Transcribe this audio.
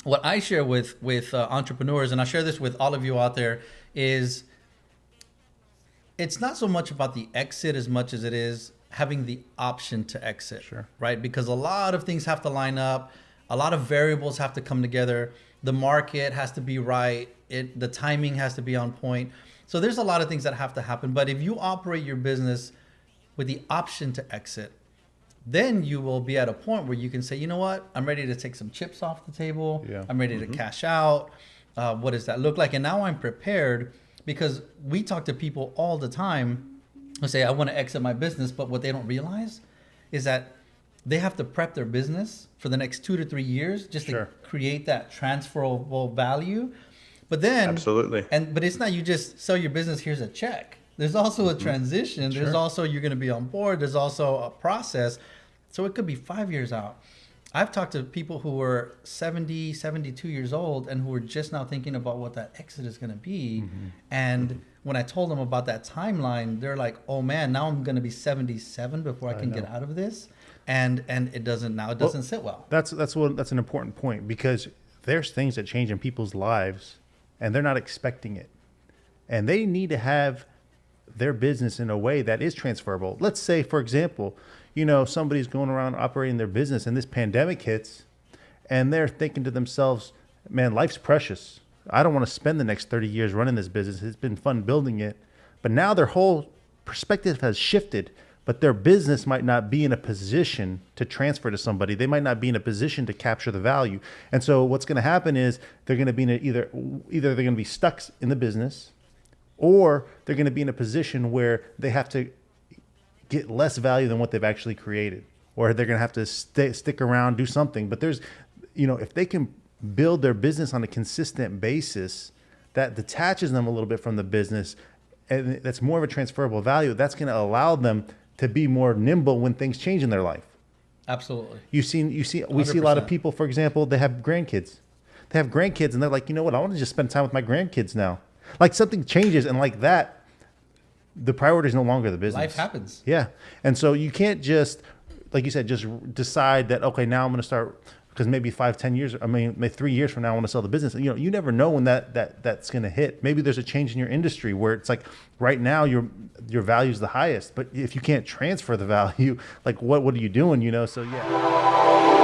what I share with entrepreneurs, and I share this with all of you out there, is it's not so much about the exit as much as it is having the option to exit. Sure. Right? Because a lot of things have to line up, a lot of variables have to come together. The market has to be right. The timing has to be on point. So there's a lot of things that have to happen. But if you operate your business with the option to exit, then you will be at a point where you can say, you know what, I'm ready to take some chips off the table. Yeah. I'm ready to cash out. What does that look like? And now I'm prepared, because we talk to people all the time who say, I want to exit my business. But what they don't realize is that they have to prep their business for the next 2 to 3 years just Sure. to create that transferable value. But then, Absolutely. but it's not you just sell your business, here's a check. There's also a transition. Sure. There's also, you're going to be on board. There's also a process. So it could be 5 years out. I've talked to people who were 70, 72 years old and who are just now thinking about what that exit is going to be. And when I told them about that timeline, they're like, oh man, now I'm going to be 77 before I can get out of this. And it doesn't sit well. That's an important point, because there's things that change in people's lives and they're not expecting it. And they need to have their business in a way that is transferable. Let's say, for example, somebody's going around operating their business and this pandemic hits and they're thinking to themselves, man, life's precious. I don't want to spend the next 30 years running this business. It's been fun building it. But now their whole perspective has shifted, but their business might not be in a position to transfer to somebody. They might not be in a position to capture the value. And so what's going to happen is they're going to be in either they're going to be stuck in the business, or they're going to be in a position where they have to get less value than what they've actually created, or they're going to have to stick around, do something. But there's, if they can build their business on a consistent basis that detaches them a little bit from the business, and that's more of a transferable value, that's going to allow them to be more nimble when things change in their life. Absolutely. We see a lot of 100%. people, for example, they have grandkids. They have grandkids and they're like, you know what, I want to just spend time with my grandkids now. Like something changes, and like that, the priority is no longer the business. Life happens. Yeah. And so you can't just, like you said, just decide that, okay, now I'm going to start, because maybe 5, 10 years, maybe 3 years from now, I want to sell the business. You never know when that's going to hit. Maybe there's a change in your industry where it's like right now your value is the highest, but if you can't transfer the value, like what are you doing? So yeah.